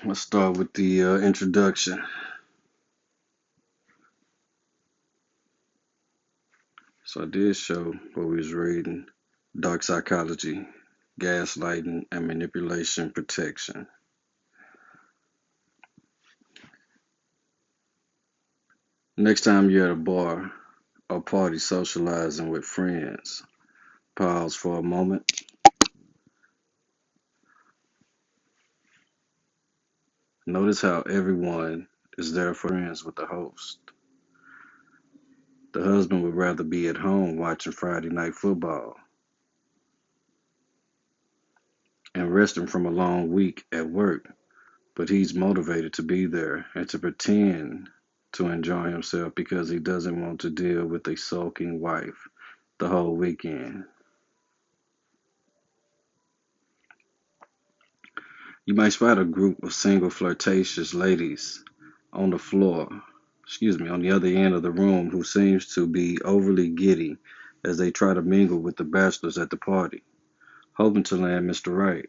Let's start with the introduction. So I did show what we was reading: Dark Psychology, Gaslighting and Manipulation Protection. Next time you're at a bar or party socializing with friends, pause for a moment. Notice how everyone is there for friends with the host. The husband would rather be at home watching Friday night football and resting from a long week at work, but he's motivated to be there and to pretend to enjoy himself because he doesn't want to deal with a sulking wife the whole weekend. You might spot a group of single flirtatious ladies on the floor, on the other end of the room who seems to be overly giddy as they try to mingle with the bachelors at the party, hoping to land Mr. Right.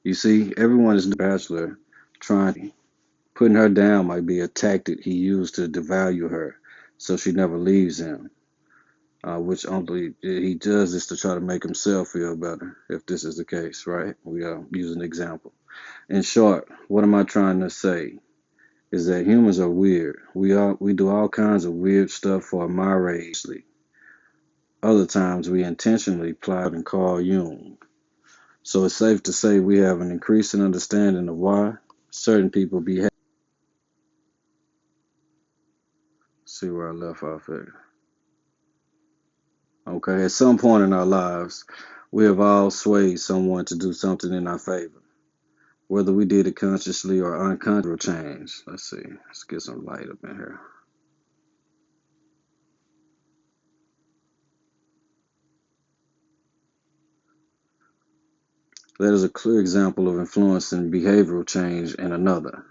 You see, everyone is a bachelor trying. Putting her down might be a tactic he used to devalue her so she never leaves him, which only he does this to try to make himself feel better, if this is the case, right? We use an example. In short, what am I trying to say is that humans are weird. We do all kinds of weird stuff for admiration. Other times we intentionally plot and call Jung. So it's safe to say we have an increasing understanding of why certain people behave. See where I left off at. Okay, at some point in our lives, we have all swayed someone to do something in our favor. Whether we did it consciously or unconsciously change. Let's see. Let's get some light up in here. That is a clear example of influencing behavioral change in another.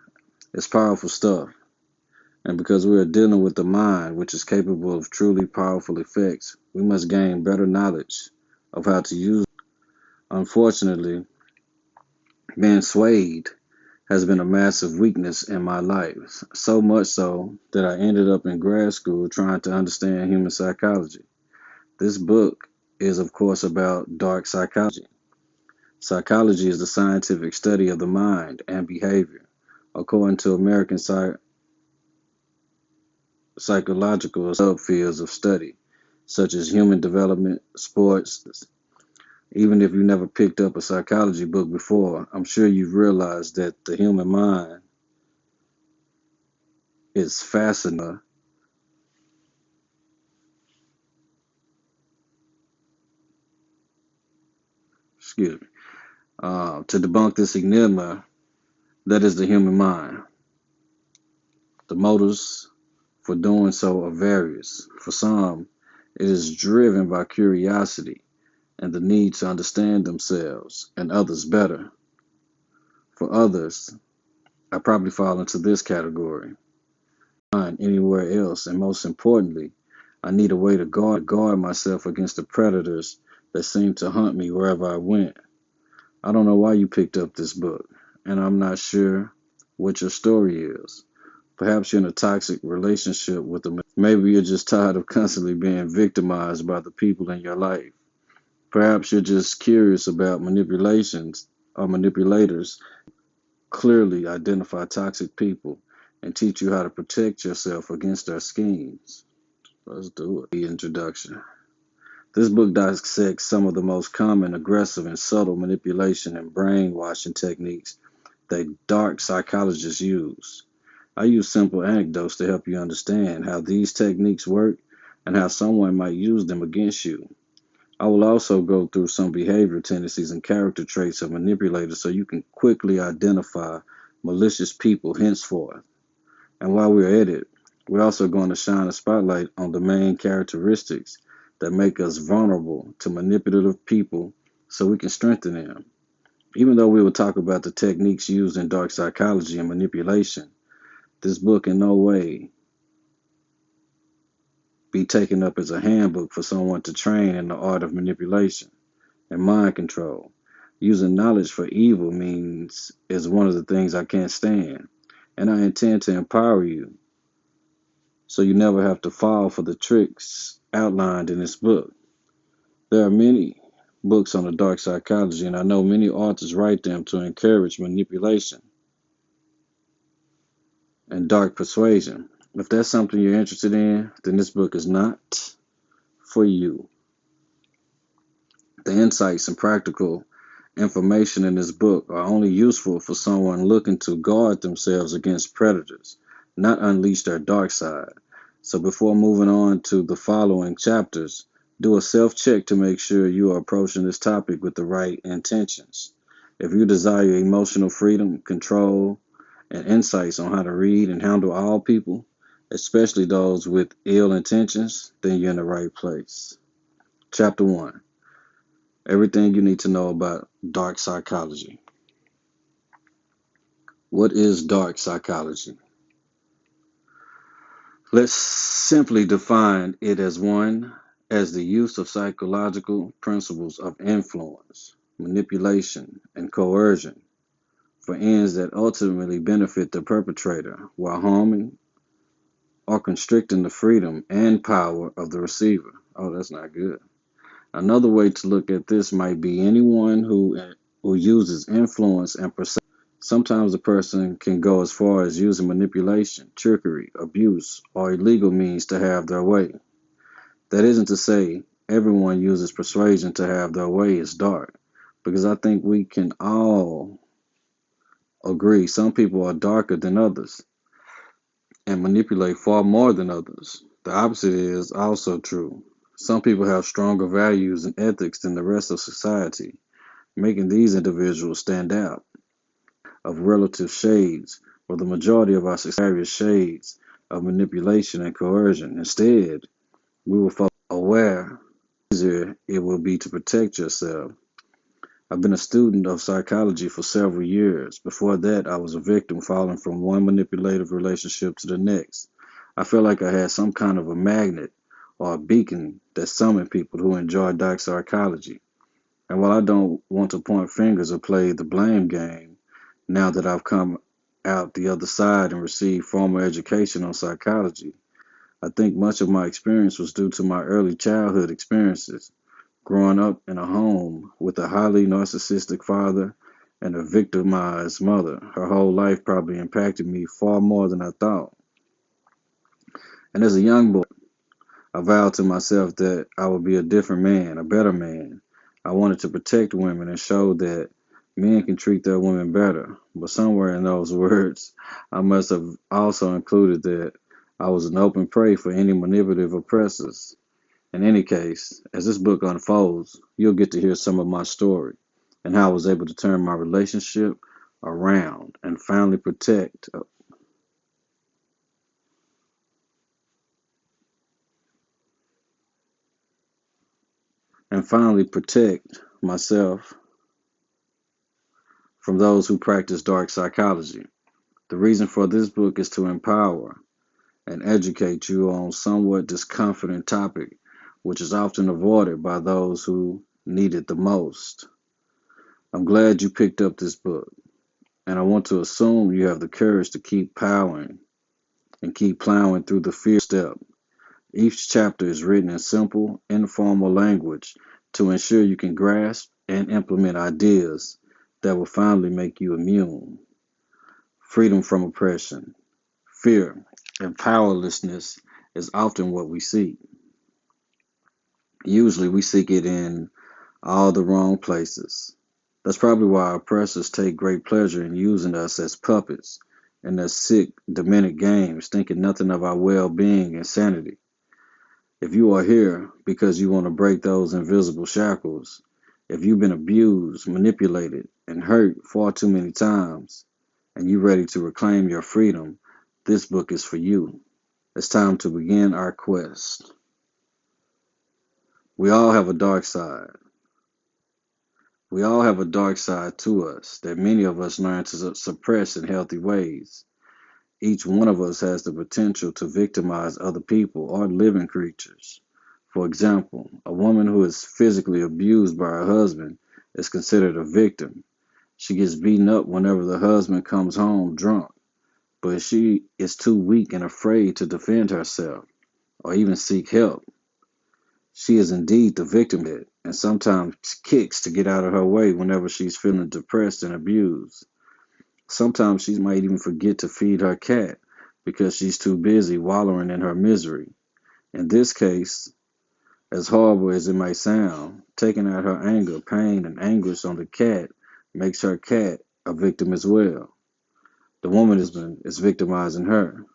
It's powerful stuff. And because we are dealing with the mind, which is capable of truly powerful effects, we must gain better knowledge of how to use it. Unfortunately, being swayed has been a massive weakness in my life, so much so that I ended up in grad school trying to understand human psychology. This book is, of course, about dark psychology. Psychology is the scientific study of the mind and behavior, according to American psychological subfields of study, such as human development, sports. Even if you never picked up a psychology book before, I'm sure you've realized that the human mind is fascinating. To debunk this enigma that is the human mind. The motives for doing so are various. For some, it is driven by curiosity and the need to understand themselves and others better. For others, I probably fall into this category. Find anywhere else, and most importantly, I need a way to guard myself against the predators that seem to hunt me wherever I went. I don't know why you picked up this book, and I'm not sure what your story is. Perhaps you're in a toxic relationship with them. Maybe you're just tired of constantly being victimized by the people in your life. Perhaps you're just curious about manipulations or manipulators. Clearly identify toxic people and teach you how to protect yourself against their schemes. Let's do it. The introduction. This book dissects some of the most common aggressive and subtle manipulation and brainwashing techniques that dark psychologists use. I use simple anecdotes to help you understand how these techniques work and how someone might use them against you. I will also go through some behavioral tendencies and character traits of manipulators so you can quickly identify malicious people henceforth. And while we're at it, we're also going to shine a spotlight on the main characteristics that make us vulnerable to manipulative people so we can strengthen them. Even though we will talk about the techniques used in dark psychology and manipulation, this book in no way be taken up as a handbook for someone to train in the art of manipulation and mind control. Using knowledge for evil means is one of the things I can't stand. And I intend to empower you so you never have to fall for the tricks outlined in this book. There are many books on the dark psychology, and I know many authors write them to encourage manipulation and dark persuasion. If that's something you're interested in, then this book is not for you. The insights and practical information in this book are only useful for someone looking to guard themselves against predators, not unleash their dark side. So before moving on to the following chapters, do a self-check to make sure you are approaching this topic with the right intentions. If you desire emotional freedom, control, and insights on how to read and handle all people, especially those with ill intentions, then you're in the right place. Chapter 1. Everything you need to know about dark psychology. What is dark psychology? Let's simply define it as the use of psychological principles of influence, manipulation, and coercion for ends that ultimately benefit the perpetrator while harming or constricting the freedom and power of the receiver. Oh, that's not good. Another way to look at this might be anyone who uses influence and perception. Sometimes a person can go as far as using manipulation, trickery, abuse, or illegal means to have their way. That isn't to say everyone uses persuasion to have their way is dark, because I think we can all agree some people are darker than others and manipulate far more than others. The opposite is also true. Some people have stronger values and ethics than the rest of society, making these individuals stand out. Of relative shades, or the majority of our various shades of manipulation and coercion. Instead, we will focus on aware easier it will be to protect yourself. I've been a student of psychology for several years. Before that, I was a victim falling from one manipulative relationship to the next. I felt like I had some kind of a magnet or a beacon that summoned people who enjoy dark psychology. And while I don't want to point fingers or play the blame game, now that I've come out the other side and received formal education on psychology, I think much of my experience was due to my early childhood experiences. Growing up in a home with a highly narcissistic father and a victimized mother, her whole life probably impacted me far more than I thought. And as a young boy, I vowed to myself that I would be a different man, a better man. I wanted to protect women and show that men can treat their women better. But somewhere in those words, I must have also included that I was an open prey for any manipulative oppressors. In any case, as this book unfolds, you'll get to hear some of my story and how I was able to turn my relationship around and finally protect myself from those who practice dark psychology. The reason for this book is to empower and educate you on somewhat discomforting topic, which is often avoided by those who need it the most. I'm glad you picked up this book, and I want to assume you have the courage to keep powering and keep plowing through the fear step. Each chapter is written in simple, informal language to ensure you can grasp and implement ideas that will finally make you immune. Freedom from oppression, fear, and powerlessness is often what we seek. Usually we seek it in all the wrong places. That's probably why our oppressors take great pleasure in using us as puppets in their sick, demented games, thinking nothing of our well-being and sanity. If you are here because you want to break those invisible shackles, if you've been abused, manipulated, and hurt far too many times, and you're ready to reclaim your freedom, this book is for you. It's time to begin our quest. We all have a dark side. We all have a dark side to us that many of us learn to suppress in healthy ways. Each one of us has the potential to victimize other people or living creatures. For example, a woman who is physically abused by her husband is considered a victim. She gets beaten up whenever the husband comes home drunk, but she is too weak and afraid to defend herself or even seek help. She is indeed the victim and sometimes kicks to get out of her way whenever she's feeling depressed and abused. Sometimes she might even forget to feed her cat because she's too busy wallowing in her misery. In this case, as horrible as it may sound, taking out her anger, pain, and anguish on the cat makes her cat a victim as well. The woman is victimizing her.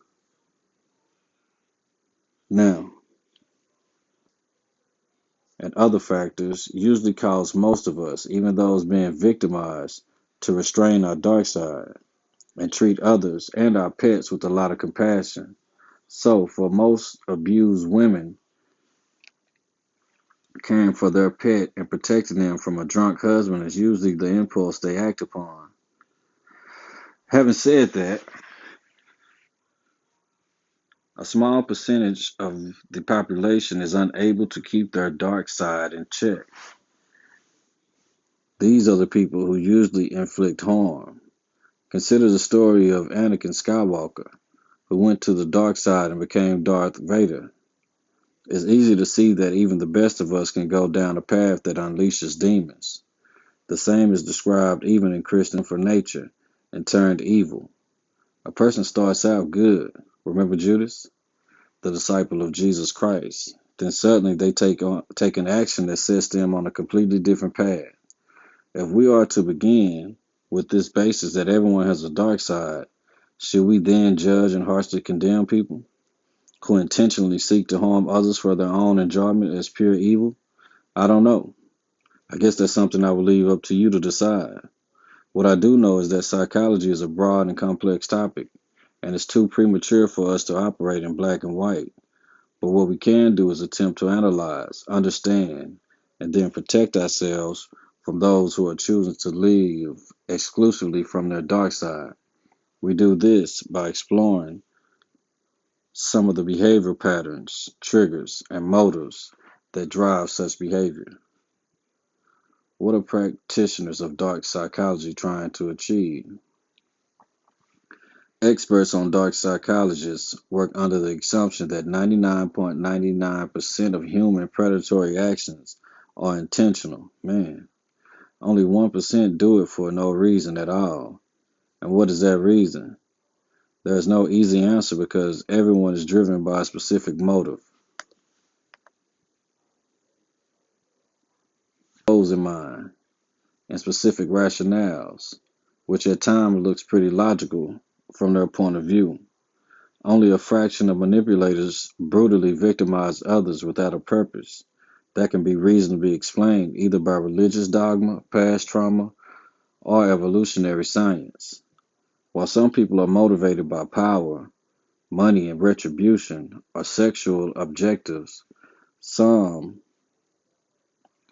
Now, and other factors usually cause most of us, even those being victimized, to restrain our dark side and treat others and our pets with a lot of compassion. So, for most abused women, caring for their pet and protecting them from a drunk husband is usually the impulse they act upon. Having said that, a small percentage of the population is unable to keep their dark side in check. These are the people who usually inflict harm. Consider the story of Anakin Skywalker, who went to the dark side and became Darth Vader. It's easy to see that even the best of us can go down a path that unleashes demons. The same is described even in Christian for nature and turned evil. A person starts out good. Remember Judas, the disciple of Jesus Christ. Then suddenly they take an action that sets them on a completely different path. If we are to begin with this basis that everyone has a dark side, should we then judge and harshly condemn people who intentionally seek to harm others for their own enjoyment as pure evil? I don't know. I guess that's something I will leave up to you to decide. What I do know is that psychology is a broad and complex topic, and it's too premature for us to operate in black and white. But what we can do is attempt to analyze, understand, and then protect ourselves from those who are choosing to live exclusively from their dark side. We do this by exploring some of the behavior patterns, triggers, and motives that drive such behavior. What are practitioners of dark psychology trying to achieve? Experts on dark psychologists work under the assumption that 99.99% of human predatory actions are intentional. Man, only 1% do it for no reason at all. And what is that reason? There is no easy answer because everyone is driven by a specific motive, goals in mind, and specific rationales, which at times looks pretty logical from their point of view. Only a fraction of manipulators brutally victimize others without a purpose that can be reasonably explained either by religious dogma, past trauma, or evolutionary science. While some people are motivated by power, money, and retribution, or sexual objectives, some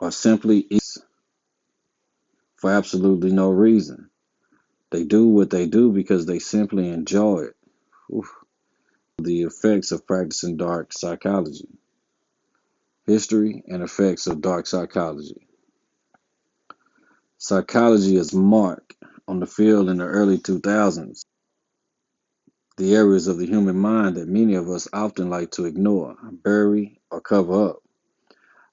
are simply for absolutely no reason. They do what they do because they simply enjoy it. Oof. The effects of practicing dark psychology. History and effects of dark psychology. Psychology is marked on the field in the early 2000s, the areas of the human mind that many of us often like to ignore, bury, or cover up.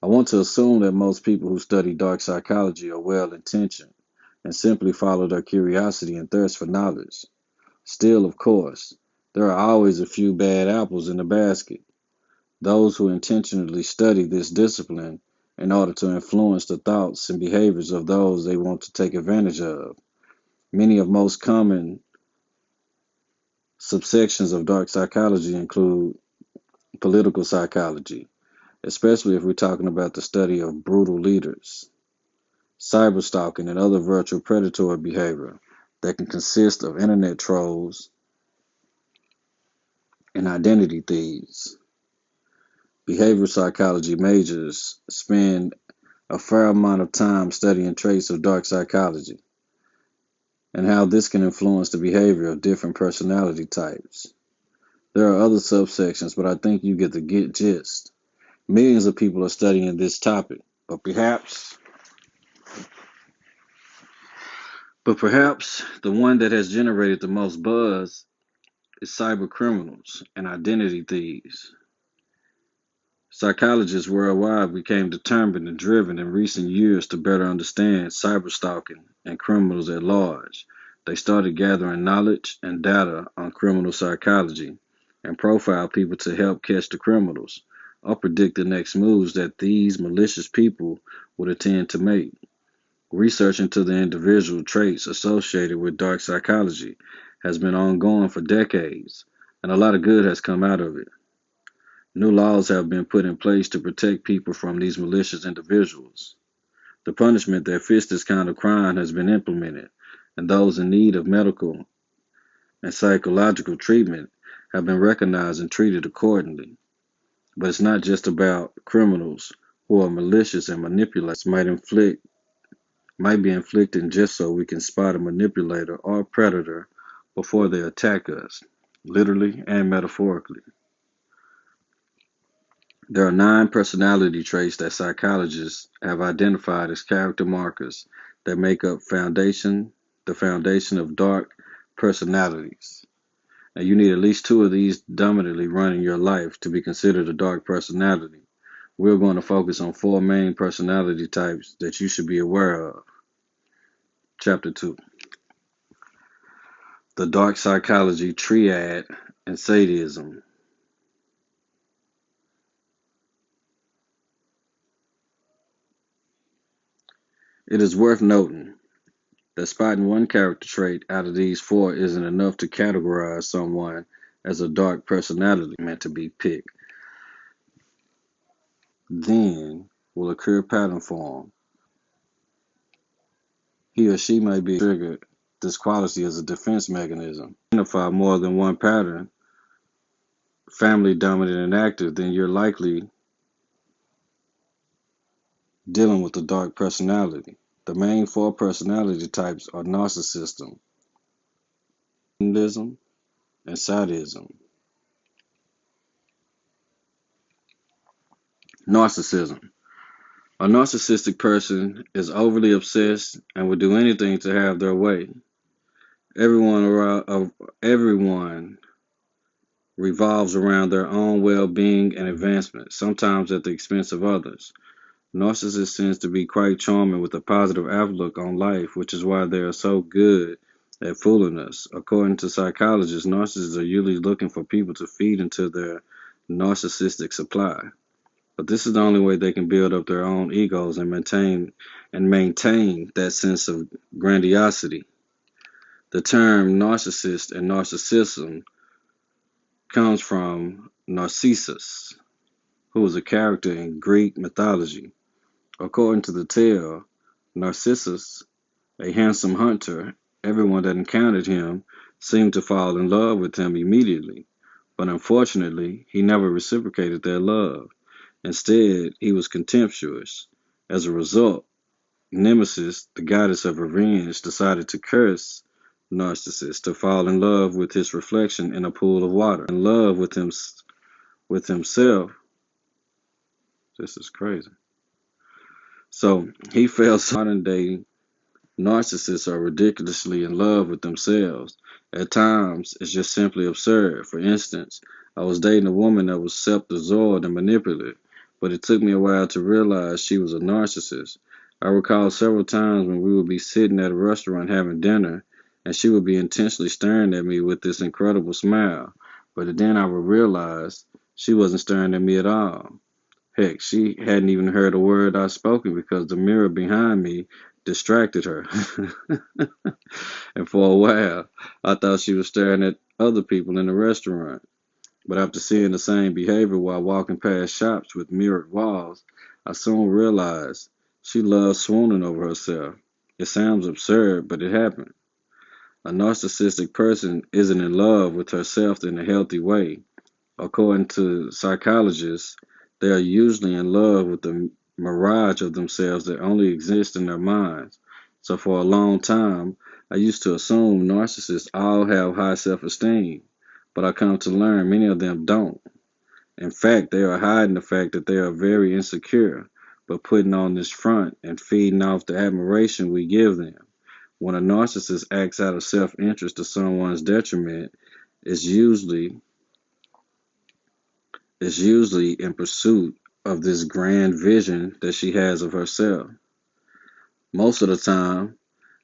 I want to assume that most people who study dark psychology are well-intentioned and simply follow their curiosity and thirst for knowledge. Still, of course, there are always a few bad apples in the basket. Those who intentionally study this discipline in order to influence the thoughts and behaviors of those they want to take advantage of. Many of most common subsections of dark psychology include political psychology, especially if we're talking about the study of brutal leaders, cyberstalking, and other virtual predatory behavior that can consist of internet trolls and identity thieves. Behavioral psychology majors spend a fair amount of time studying traits of dark psychology and how this can influence the behavior of different personality types. There are other subsections, but I think you get the gist. Millions of people are studying this topic, but perhaps But perhaps the one that has generated the most buzz is cyber criminals and identity thieves. Psychologists worldwide became determined and driven in recent years to better understand cyberstalking and criminals at large. They started gathering knowledge and data on criminal psychology and profile people to help catch the criminals or predict the next moves that these malicious people would intend to make. Research into the individual traits associated with dark psychology has been ongoing for decades, and a lot of good has come out of it. New laws have been put in place to protect people from these malicious individuals. The punishment that fits this kind of crime has been implemented, and those in need of medical and psychological treatment have been recognized and treated accordingly. But it's not just about criminals who are malicious and manipulative might be inflicting just so we can spot a manipulator or a predator before they attack us, literally and metaphorically. There are 9 personality traits that psychologists have identified as character markers that make up the foundation of dark personalities. And you need at least 2 of these dominantly running your life to be considered a dark personality. We're going to focus on 4 main personality types that you should be aware of. Chapter 2. The Dark Psychology Triad and Sadism. It is worth noting that spotting one character trait out of these 4 isn't enough to categorize someone as a dark personality meant to be picked. Then will a clear pattern form. He or she may be triggered this quality as a defense mechanism. Identify more than one pattern, family dominant and active, then you're likely dealing with a dark personality. The main 4 personality types are narcissism, and sadism. Narcissism. A narcissistic person is overly obsessed and would do anything to have their way. Everyone revolves around their own well-being and advancement, sometimes at the expense of others. Narcissists tend to be quite charming with a positive outlook on life, which is why they are so good at fooling us. According to psychologists, narcissists are usually looking for people to feed into their narcissistic supply. But this is the only way they can build up their own egos and maintain that sense of grandiosity. The term narcissist and narcissism comes from Narcissus, who was a character in Greek mythology. According to the tale, Narcissus, a handsome hunter, everyone that encountered him seemed to fall in love with him immediately, but unfortunately, he never reciprocated their love. Instead, he was contemptuous. As a result, Nemesis, the goddess of revenge, decided to curse Narcissus to fall in love with his reflection in a pool of water. In love with himself. This is crazy. So he fell. Modern day narcissists are ridiculously in love with themselves. At times, it's just simply absurd. For instance, I was dating a woman that was self-absorbed and manipulative, but it took me a while to realize she was a narcissist. I recall several times when we would be sitting at a restaurant having dinner, and she would be intentionally staring at me with this incredible smile, but then I would realize she wasn't staring at me at all. Heck, she hadn't even heard a word I spoken because the mirror behind me distracted her. And for a while, I thought she was staring at other people in the restaurant. But after seeing the same behavior while walking past shops with mirrored walls, I soon realized she loved swooning over herself. It sounds absurd, but it happened. A narcissistic person isn't in love with herself in a healthy way. According to psychologists, they are usually in love with the mirage of themselves that only exists in their minds. So for a long time, I used to assume narcissists all have high self-esteem, but I come to learn many of them don't. In fact, they are hiding the fact that they are very insecure, but putting on this front and feeding off the admiration we give them. When a narcissist acts out of self-interest to someone's detriment, it's usually in pursuit of this grand vision that she has of herself. Most of the time,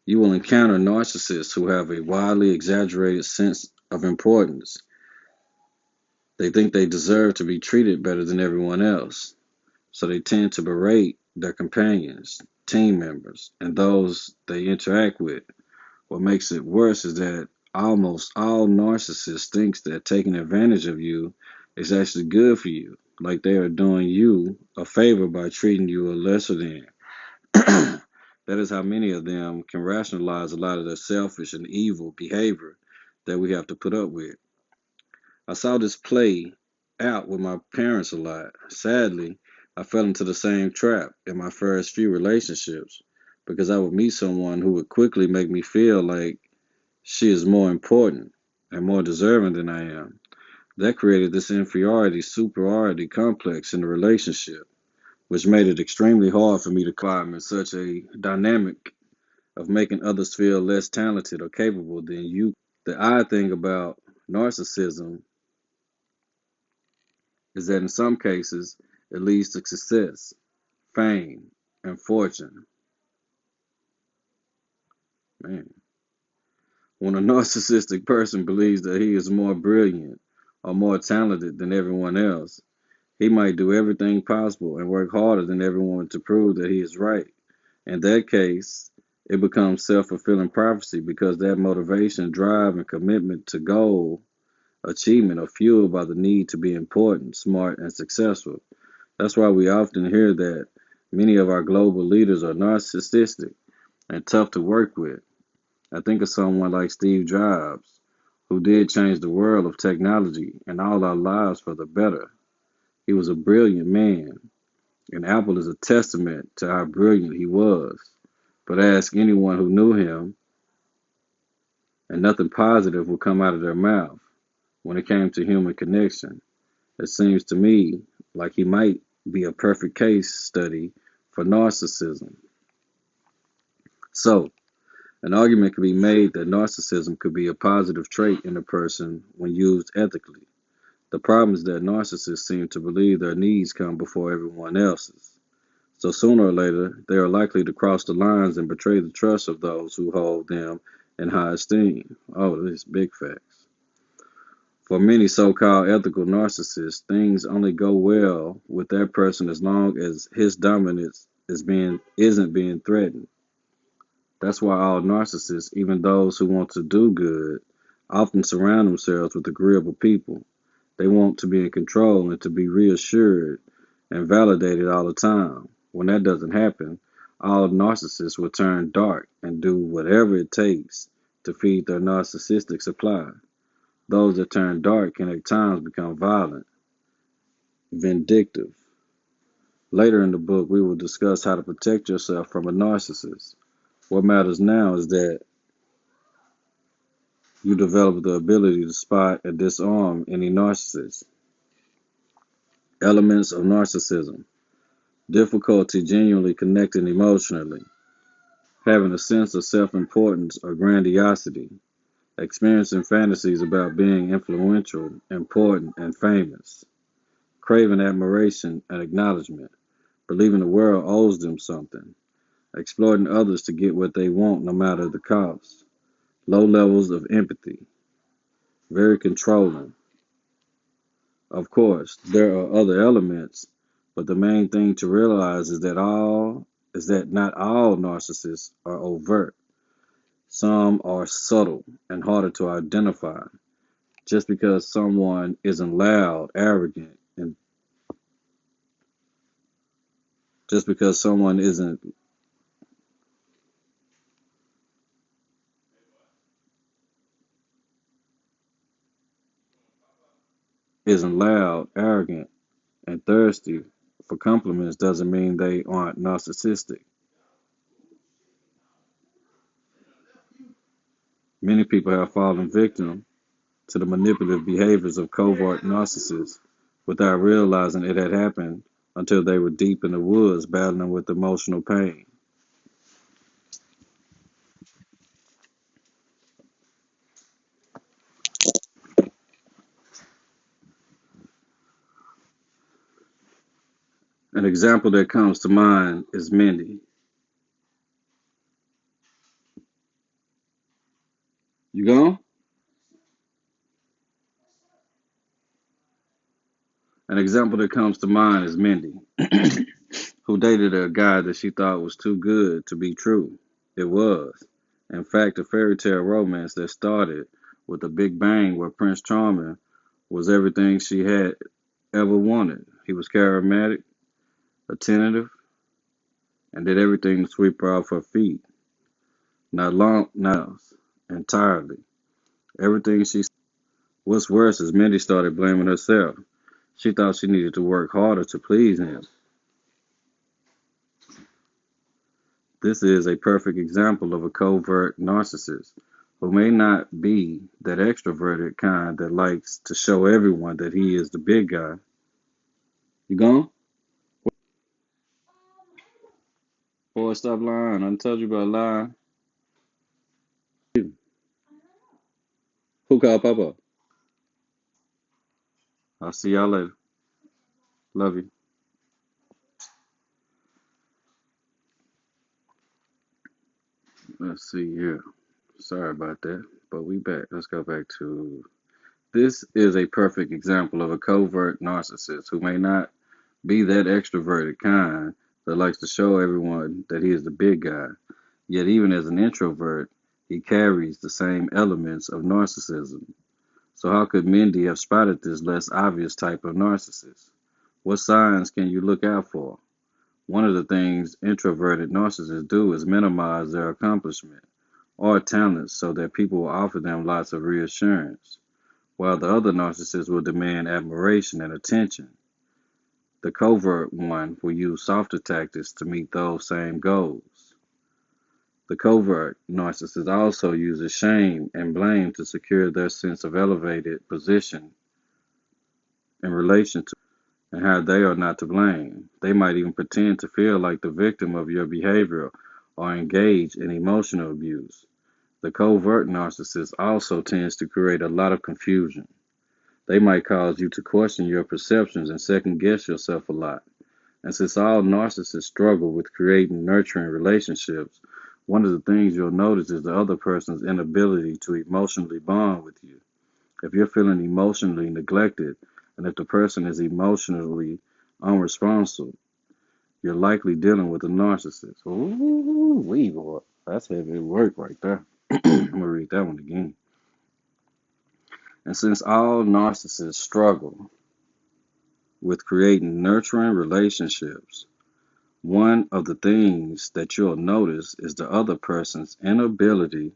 you will encounter narcissists who have a wildly exaggerated sense of importance. They think they deserve to be treated better than everyone else, so they tend to berate their companions, team members, and those they interact with. What makes it worse is that almost all narcissists think that taking advantage of you is actually good for you, like they are doing you a favor by treating you a lesser than. That is how many of them can rationalize a lot of their selfish and evil behavior that we have to put up with. I saw this play out with my parents a lot. Sadly, I fell into the same trap in my first few relationships because I would meet someone who would quickly make me feel like she is more important and more deserving than I am. That created this inferiority superiority complex in the relationship, which made it extremely hard for me to climb in such a dynamic of making others feel less talented or capable than you. The odd thing about narcissism is that in some cases it leads to success, fame, and fortune. Man, when a narcissistic person believes that he is more brilliant or more talented than everyone else, he might do everything possible and work harder than everyone to prove that he is right. In that case, it becomes self-fulfilling prophecy because that motivation, drive, and commitment to goal achievement are fueled by the need to be important, smart, and successful. That's why we often hear that many of our global leaders are narcissistic and tough to work with. I think of someone like Steve Jobs, who did change the world of technology and all our lives for the better. He was a brilliant man, and Apple is a testament to how brilliant he was. But ask anyone who knew him, and nothing positive will come out of their mouth when it came to human connection. It seems to me like he might be a perfect case study for narcissism. So, an argument could be made that narcissism could be a positive trait in a person when used ethically. The problem is that narcissists seem to believe their needs come before everyone else's. So sooner or later, they are likely to cross the lines and betray the trust of those who hold them in high esteem. Oh, this is big facts. For many so-called ethical narcissists, things only go well with that person as long as his dominance isn't being threatened. That's why all narcissists, even those who want to do good, often surround themselves with agreeable people. They want to be in control and to be reassured and validated all the time. When that doesn't happen, all narcissists will turn dark and do whatever it takes to feed their narcissistic supply. Those that turn dark can at times become violent, vindictive. Later in the book, we will discuss how to protect yourself from a narcissist. What matters now is that you develop the ability to spot and disarm any narcissist. Elements of narcissism: difficulty genuinely connecting emotionally, having a sense of self-importance or grandiosity, experiencing fantasies about being influential, important, and famous, craving admiration and acknowledgement, believing the world owes them something, exploiting others to get what they want no matter the cost, low levels of empathy, very controlling. Of course, there are other elements, but the main thing to realize is that not all narcissists are overt. Some are subtle and harder to identify. Just because someone isn't loud, arrogant, and just because someone isn't loud, arrogant, and thirsty for compliments doesn't mean they aren't narcissistic. Many people have fallen victim to the manipulative behaviors of covert narcissists without realizing it had happened until they were deep in the woods battling with emotional pain. An example that comes to mind is Mindy. You gone? An example that comes to mind is Mindy, who dated a guy that she thought was too good to be true. It was, in fact, a fairy tale romance that started with a big bang where Prince Charming was everything she had ever wanted. He was charismatic, attentive, and did everything to sweep her off her feet. Not long, not entirely. Everything she. What's worse is Mindy started blaming herself. She thought she needed to work harder to please him. This is a perfect example of a covert narcissist who may not be that extroverted kind that likes to show everyone that he is the big guy. You gone? Boy, stop lying. I told you about lying. Who called Papa? I'll see y'all later. Love you. Let's see here. Sorry about that, but we back. Let's go back to. This is a perfect example of a covert narcissist who may not be that extroverted kind that likes to show everyone that he is the big guy. Yet even as an introvert, he carries the same elements of narcissism. So how could Mindy have spotted this less obvious type of narcissist? What signs can you look out for? One of the things introverted narcissists do is minimize their accomplishment or talents so that people will offer them lots of reassurance, while the other narcissists will demand admiration and attention. The covert one will use softer tactics to meet those same goals. The covert narcissist also uses shame and blame to secure their sense of elevated position in relation to and how they are not to blame. They might even pretend to feel like the victim of your behavior or engage in emotional abuse. The covert narcissist also tends to create a lot of confusion. They might cause you to question your perceptions and second guess yourself a lot. And since all narcissists struggle with creating nurturing relationships, one of the things you'll notice is the other person's inability to emotionally bond with you. If you're feeling emotionally neglected, and if the person is emotionally unresponsive, you're likely dealing with a narcissist. Ooh, wee boy. That's heavy work right there. I'm going to read that one again. And since all narcissists struggle with creating nurturing relationships, one of the things that you'll notice is the other person's inability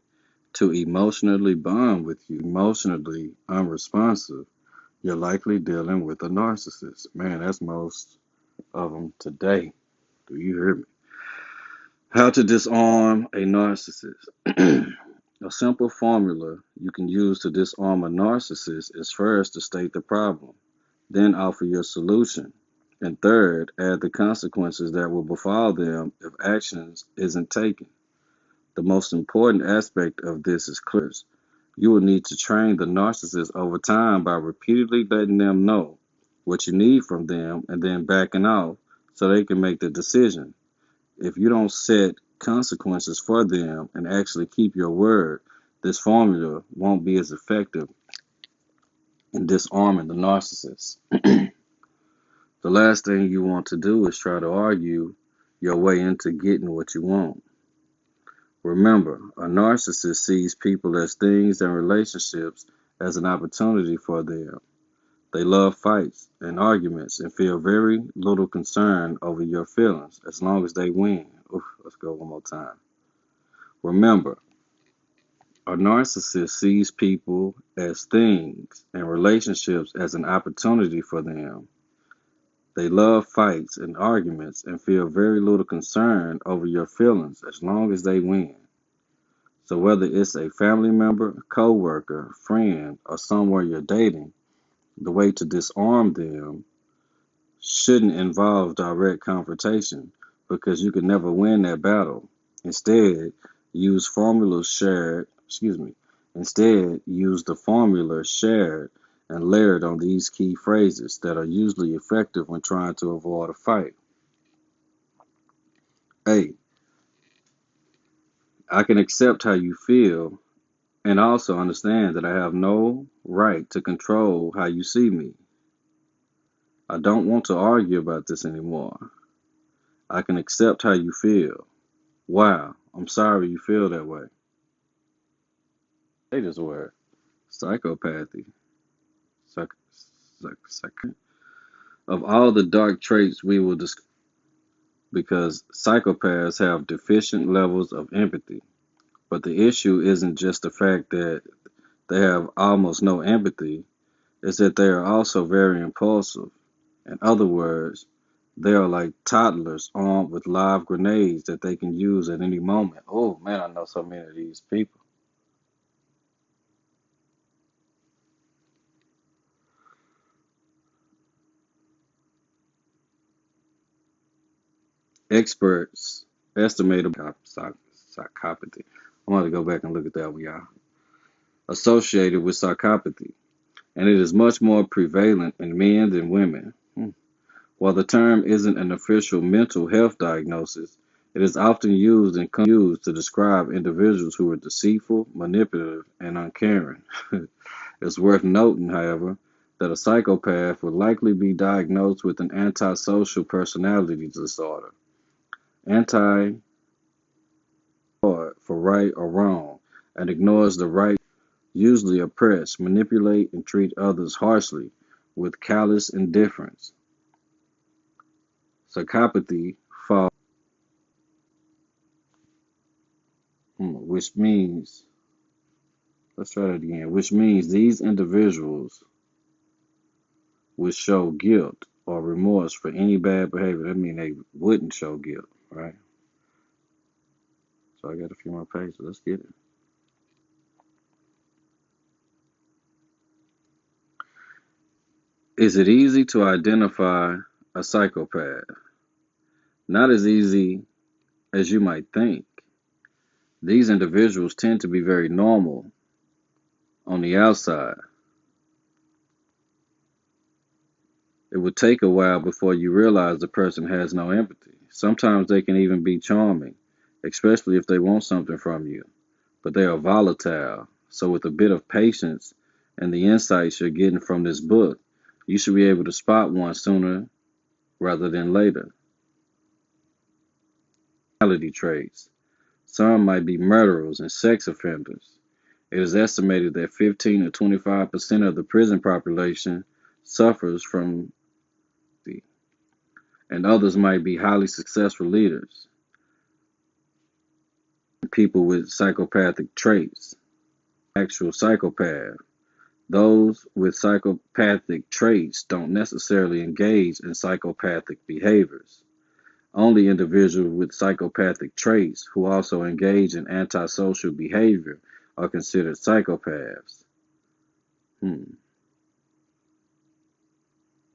to emotionally bond with you, emotionally unresponsive. You're likely dealing with a narcissist. Man, that's most of them today. Do you hear me? How to disarm a narcissist. A simple formula you can use to disarm a narcissist is first to state the problem, then offer your solution, and third, add the consequences that will befall them if actions isn't taken. The most important aspect of this is clear. You will need to train the narcissist over time by repeatedly letting them know what you need from them and then backing off so they can make the decision. If you don't set consequences for them and actually keep your word, this formula won't be as effective in disarming the narcissist. The last thing you want to do is try to argue your way into getting what you want. Remember, a narcissist sees people as things and relationships as an opportunity for them. They love fights and arguments and feel very little concern over your feelings as long as they win. Oof, let's go one more time. Remember, a narcissist sees people as things and relationships as an opportunity for them. They love fights and arguments and feel very little concern over your feelings as long as they win. So whether it's a family member, co-worker, friend, or someone you're dating, the way to disarm them shouldn't involve direct confrontation because you can never win that battle. Instead, use formulas shared, excuse me, instead use the formula shared and layered on these key phrases that are usually effective when trying to avoid a fight. Hey, I can accept how you feel and also understand that I have no right to control how you see me. I don't want to argue about this anymore. I can accept how you feel. Wow, I'm sorry you feel that way. Say this word. Psychopathy. Psych, of all the dark traits we will discuss, because psychopaths have deficient levels of empathy. But the issue isn't just the fact that they have almost no empathy, it's that they are also very impulsive. In other words, they are like toddlers armed with live grenades that they can use at any moment. Oh man, I know so many of these people. Experts estimate about psychopathy. I'm going to go back and look at that one, y'all. Associated with psychopathy, and it is much more prevalent in men than women. While the term isn't an official mental health diagnosis, it is often used to describe individuals who are deceitful, manipulative, and uncaring. It's worth noting, however, that a psychopath would likely be diagnosed with an antisocial personality disorder. Anti for right or wrong, and ignores the right, usually oppress, manipulate, and treat others harshly with callous indifference. Psychopathy falls, which means, let's try that again, which means these individuals would show guilt or remorse for any bad behavior. That means they wouldn't show guilt, right? So I got a few more pages. Let's get it. Is it easy to identify a psychopath? Not as easy as you might think. These individuals tend to be very normal on the outside. It would take a while before you realize the person has no empathy. Sometimes they can even be charming, especially if they want something from you, but they are volatile. So, with a bit of patience and the insights you're getting from this book, you should be able to spot one sooner rather than later. Personality traits. Some might be murderers and sex offenders. It is estimated that 15 to 25% of the prison population suffers from the, and others might be highly successful leaders, people with psychopathic traits. Actual psychopath. Those with psychopathic traits don't necessarily engage in psychopathic behaviors. Only individuals with psychopathic traits who also engage in antisocial behavior are considered psychopaths. I'll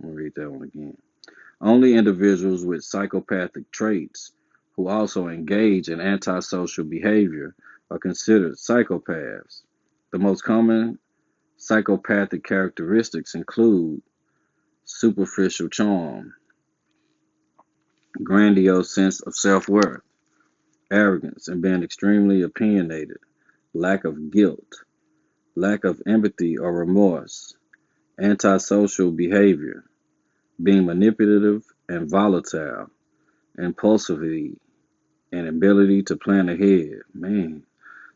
read that one again. Only individuals with psychopathic traits who also engage in antisocial behavior are considered psychopaths. The most common psychopathic characteristics include superficial charm, grandiose sense of self-worth, arrogance and being extremely opinionated, lack of guilt, lack of empathy or remorse, antisocial behavior, being manipulative and volatile, impulsivity, and ability to plan ahead. Man,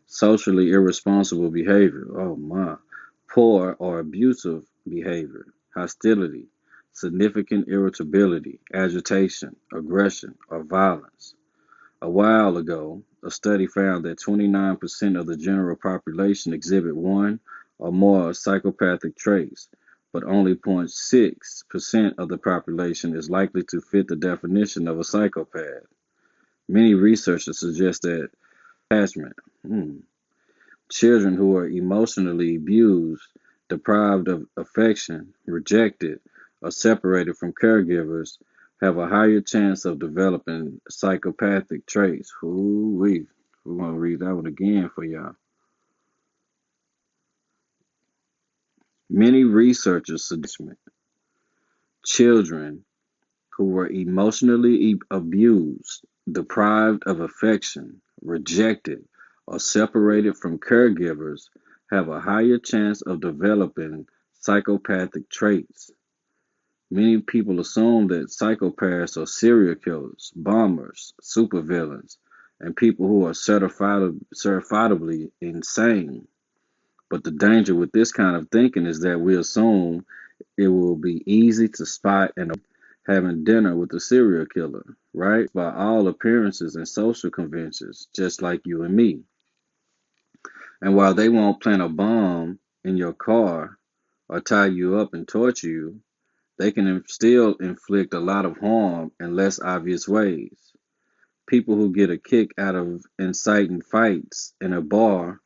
socially irresponsible behavior. Oh my. Poor or abusive behavior, hostility, significant irritability, agitation, aggression, or violence. A while ago, a study found that 29% of the general population exhibit one or more psychopathic traits, but only 0.6% of the population is likely to fit the definition of a psychopath. Many researchers suggest that attachment, children who are emotionally abused, deprived of affection, rejected, or separated from caregivers have a higher chance of developing psychopathic traits. Ooh-wee. We're going to read that one again for y'all. Many researchers suggest children who were emotionally abused, deprived of affection, rejected, or separated from caregivers have a higher chance of developing psychopathic traits. Many people assume that psychopaths are serial killers, bombers, supervillains, and people who are certifiably insane. But the danger with this kind of thinking is that we assume it will be easy to spot and having dinner with a serial killer, right? By all appearances and social conventions, just like you and me. And while they won't plant a bomb in your car or tie you up and torture you, they can still inflict a lot of harm in less obvious ways. People who get a kick out of inciting fights in a bar,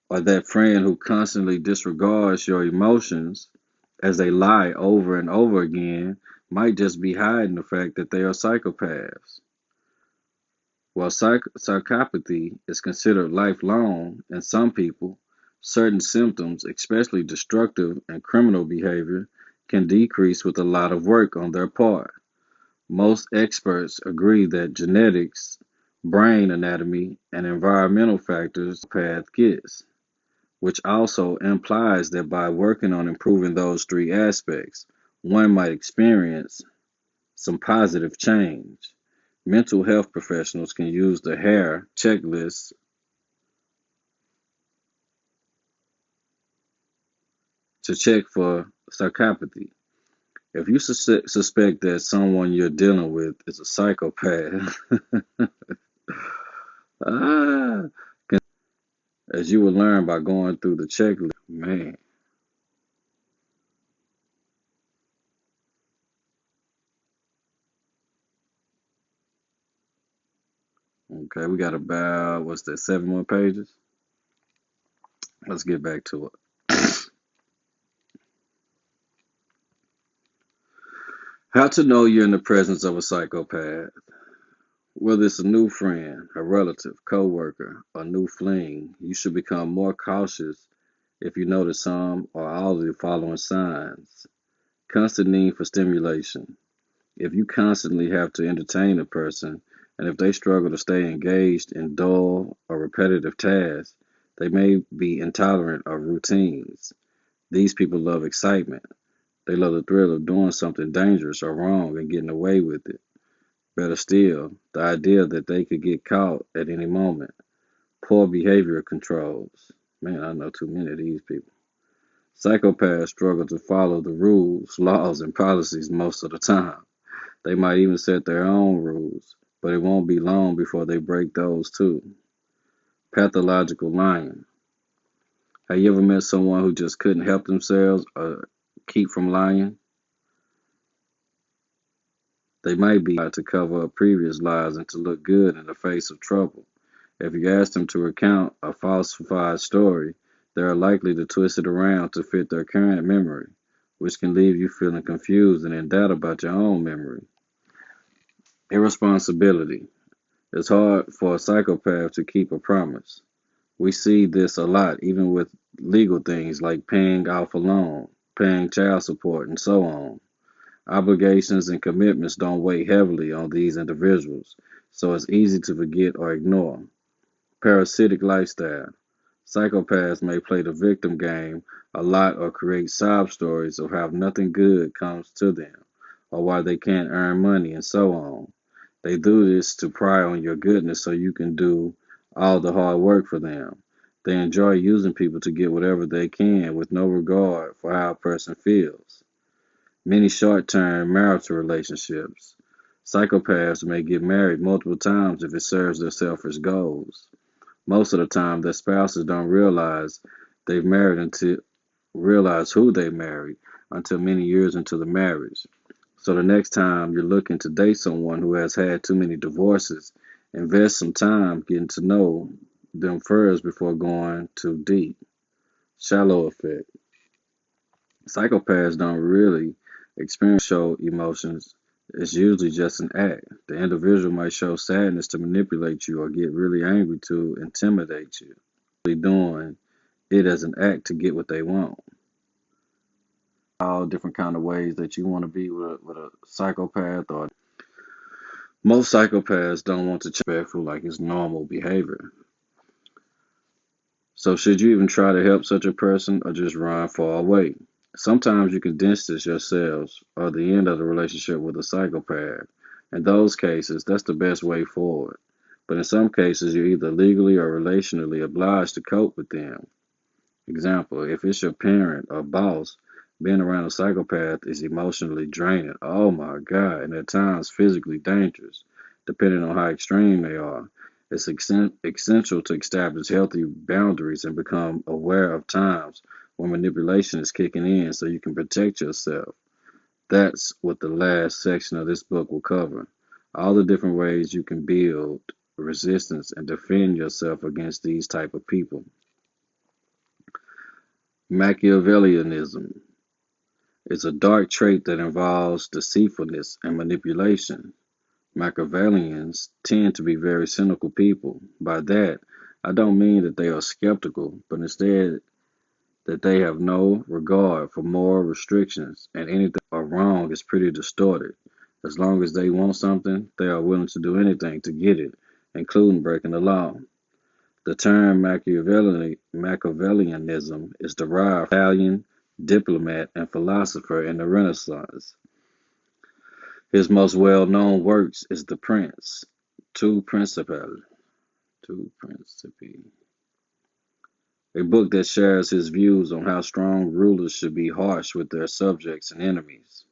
or that friend who constantly disregards your emotions as they lie over and over again, might just be hiding the fact that they are psychopaths. While psychopathy is considered lifelong in some people, certain symptoms, especially destructive and criminal behavior, can decrease with a lot of work on their part. Most experts agree that genetics, brain anatomy, and environmental factors path gets, which also implies that by working on improving those three aspects, one might experience some positive change. Mental health professionals can use the HARE checklist to check for psychopathy. If you suspect that someone you're dealing with is a psychopath, ah, as you will learn by going through the checklist, man. Okay, we got about, what's that, 7 more pages? Let's get back to it. How to know you're in the presence of a psychopath. Whether it's a new friend, a relative, coworker, or new fling, you should become more cautious if you notice some or all of the following signs. Constant need for stimulation. If you constantly have to entertain a person, and if they struggle to stay engaged in dull or repetitive tasks, they may be intolerant of routines. These people love excitement. They love the thrill of doing something dangerous or wrong and getting away with it. Better still, the idea that they could get caught at any moment. Poor behavioral controls. Man, I know too many of these people. Psychopaths struggle to follow the rules, laws, and policies most of the time. They might even set their own rules, but it won't be long before they break those too. Pathological lying. Have you ever met someone who just couldn't help themselves or keep from lying? They might be to cover up previous lies and to look good in the face of trouble. If you ask them to recount a falsified story, they are likely to twist it around to fit their current memory, which can leave you feeling confused and in doubt about your own memory. Irresponsibility. It's hard for a psychopath to keep a promise. We see this a lot, even with legal things like paying off a loan, paying child support, and so on. Obligations and commitments don't weigh heavily on these individuals, so it's easy to forget or ignore. Parasitic lifestyle. Psychopaths may play the victim game a lot or create sob stories of how nothing good comes to them, or why they can't earn money, and so on. They do this to pry on your goodness so you can do all the hard work for them. They enjoy using people to get whatever they can with no regard for how a person feels. Many short-term marital relationships. Psychopaths may get married multiple times if it serves their selfish goals. Most of the time, their spouses don't they've married until realize who they married until many years into the marriage. So the next time you're looking to date someone who has had too many divorces, invest some time getting to know them first before going too deep. Shallow effect. Psychopaths don't really experience show emotions. It's usually just an act. The individual might show sadness to manipulate you or get really angry to intimidate you. They're doing it as an act to get what they want. all different kind of ways that you want to be with a psychopath, or most psychopaths don't want to respectful like it's normal behavior. So should you even try to help such a person or just run far away? Sometimes you can distance yourselves or the end of the relationship with a psychopath. In those cases, that's the best way forward. But in some cases, you're either legally or relationally obliged to cope with them. Example, if it's your parent or boss, being around a psychopath is emotionally draining. Oh my God, and at times physically dangerous, depending on how extreme they are. It's essential to establish healthy boundaries and become aware of times when manipulation is kicking in so you can protect yourself. That's what the last section of this book will cover. All the different ways you can build resistance and defend yourself against these type of people. Machiavellianism is a dark trait that involves deceitfulness and manipulation. Machiavellians tend to be very cynical people. By that, I don't mean that they are skeptical, but instead that they have no regard for moral restrictions, and anything or wrong is pretty distorted. As long as they want something, they are willing to do anything to get it, including breaking the law. The term Machiavellianism is derived from Italian diplomat and philosopher in the Renaissance. His most well-known works is The Prince, Two Principes, a book that shares his views on how strong rulers should be harsh with their subjects and enemies.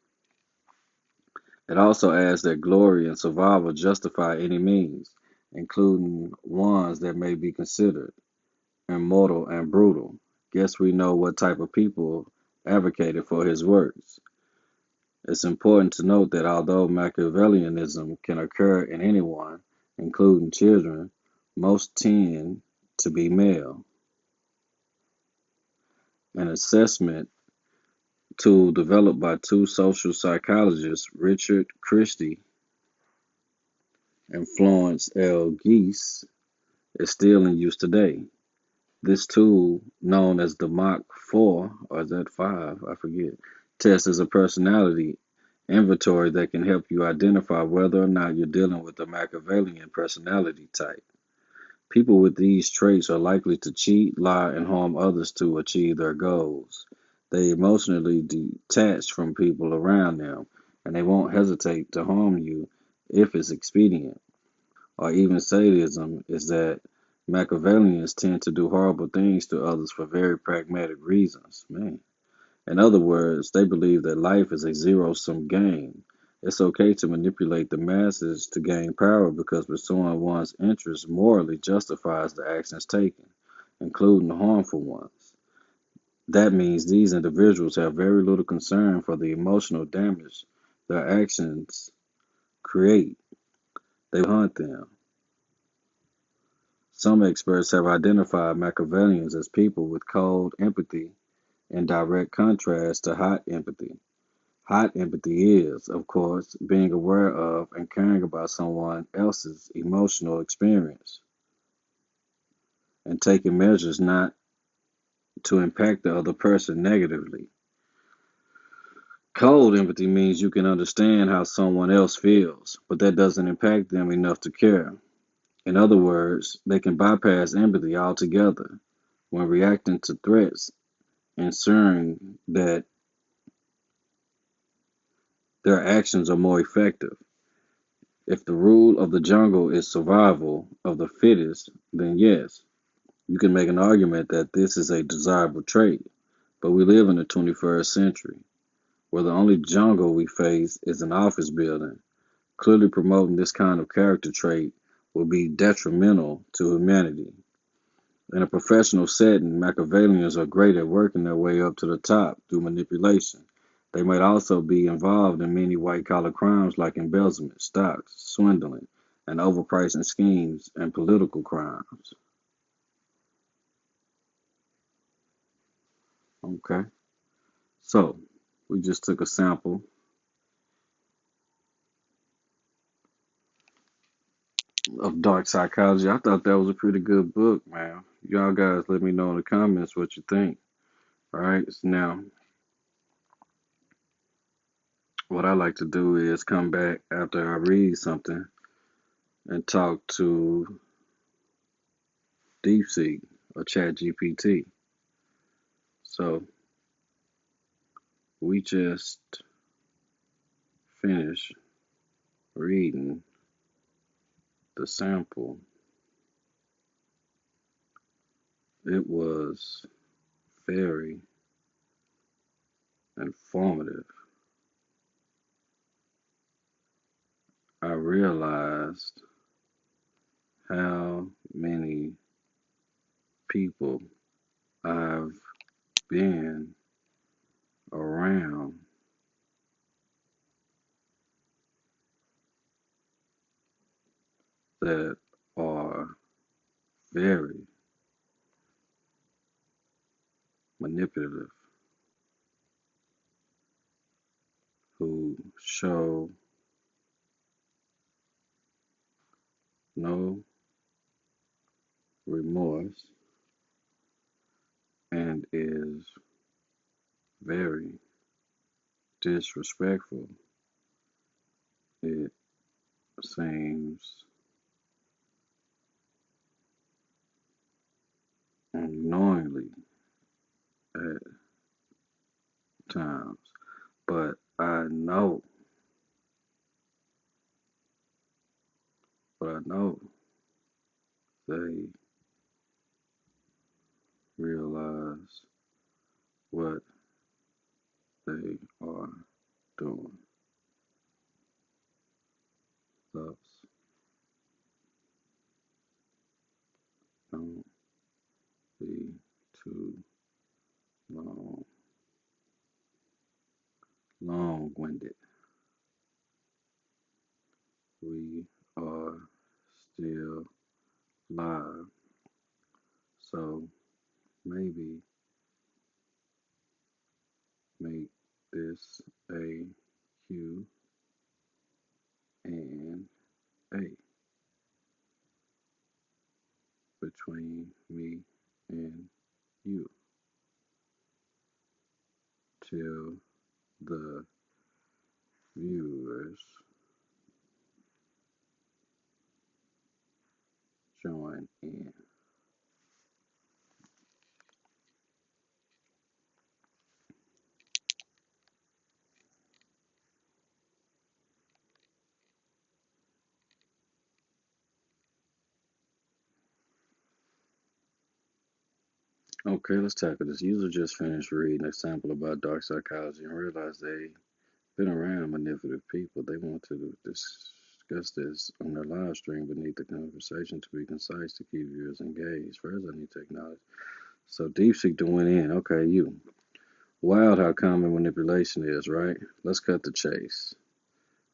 It also adds that glory and survival justify any means, including ones that may be considered immortal and brutal. Guess we know what type of people advocated for his works. It's important to note that although Machiavellianism can occur in anyone, including children, most tend to be male. An assessment tool developed by two social psychologists, Richard Christie and Florence L. Geese, is still in use today. This tool, known as the Mach 4, or is that 5? I forget, test is a personality inventory that can help you identify whether or not you're dealing with a Machiavellian personality type. People with these traits are likely to cheat, lie, and harm others to achieve their goals. They emotionally detach from people around them, and they won't hesitate to harm you if it's expedient. Or even sadism is that Machiavellians tend to do horrible things to others for very pragmatic reasons. Man. In other words, they believe that life is a zero-sum game. It's okay to manipulate the masses to gain power because pursuing one's interests morally justifies the actions taken, including harmful ones. That means these individuals have very little concern for the emotional damage their actions create. They will hunt them. Some experts have identified Machiavellians as people with cold empathy in direct contrast to hot empathy. Hot empathy is, of course, being aware of and caring about someone else's emotional experience and taking measures not to impact the other person negatively. Cold empathy means you can understand how someone else feels, but that doesn't impact them enough to care. In other words, they can bypass empathy altogether when reacting to threats, ensuring that their actions are more effective. If the rule of the jungle is survival of the fittest, then yes, you can make an argument that this is a desirable trait. But we live in the 21st century, where the only jungle we face is an office building. Clearly promoting this kind of character trait will be detrimental to humanity. In a professional setting, Machiavellians are great at working their way up to the top through manipulation. They might also be involved in many white-collar crimes like embezzlement, stocks, swindling, and overpricing schemes and political crimes. Okay, so we just took a sample of Dark Psychology. I thought that was a pretty good book, man. Y'all guys let me know in the comments what you think. All right, so now what I like to do is come back after I read something and talk to DeepSeek or ChatGPT. So we just finished reading the sample. It was very informative. I realized how many people I've been around that are very manipulative, who show no remorse and is very disrespectful. It seems unknowingly at times, but I know they realize what they are doing. Thus, don't be too long, long-winded. We are still live, so maybe make this a Q and A between me and you till the viewers join in. Okay, let's tackle this. User just finished reading a sample about dark psychology and realized they've been around manipulative people. They want to discuss this on their live stream beneath the conversation to be concise to keep viewers engaged. First, I need to acknowledge. So, DeepSeek to went in. Okay, you. Wild how common manipulation is, right? Let's cut the chase.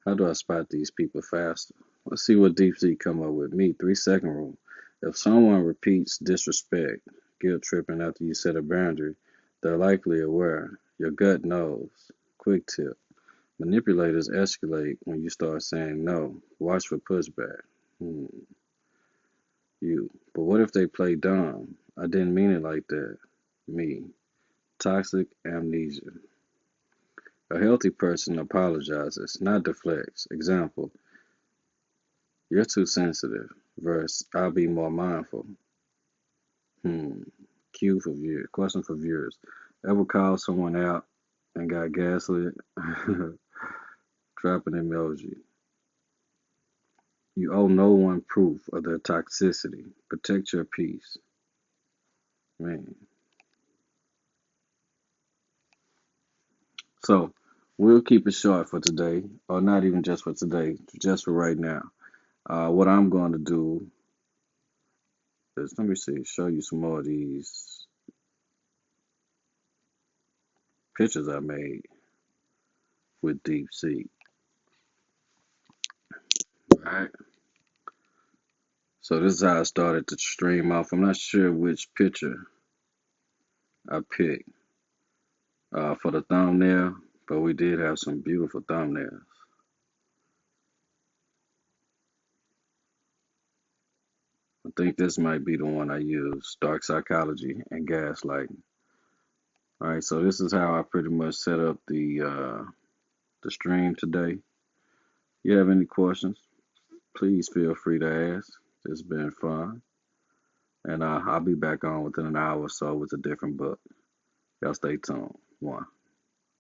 How do I spot these people faster? Let's see what DeepSeek come up with. Me, 3 second rule. If someone repeats disrespect, guilt tripping after you set a boundary, they're likely aware. Your gut knows. Quick tip. Manipulators escalate when you start saying no. Watch for pushback. Hmm. You. But what if they play dumb? I didn't mean it like that. Me. Toxic amnesia. A healthy person apologizes, not deflects. Example, you're too sensitive. Verse, I'll be more mindful. Q for viewers. Question for viewers. Ever called someone out and got gaslit? Drop an emoji. You owe no one proof of their toxicity. Protect your peace. Man. So, we'll keep it short for today, or not even just for today, just for right now. What I'm going to do is, let me see, show you some more of these pictures I made with DeepSeek. Alright. So this is how I started to stream off. I'm not sure which picture I picked for the thumbnail, but we did have some beautiful thumbnails. I think this might be the one I used, Dark Psychology and Gaslighting. Alright, so this is how I pretty much set up the the stream today. You have any questions, please feel free to ask. It's been fun. And I'll be back on within an hour or so with a different book. Y'all stay tuned. One.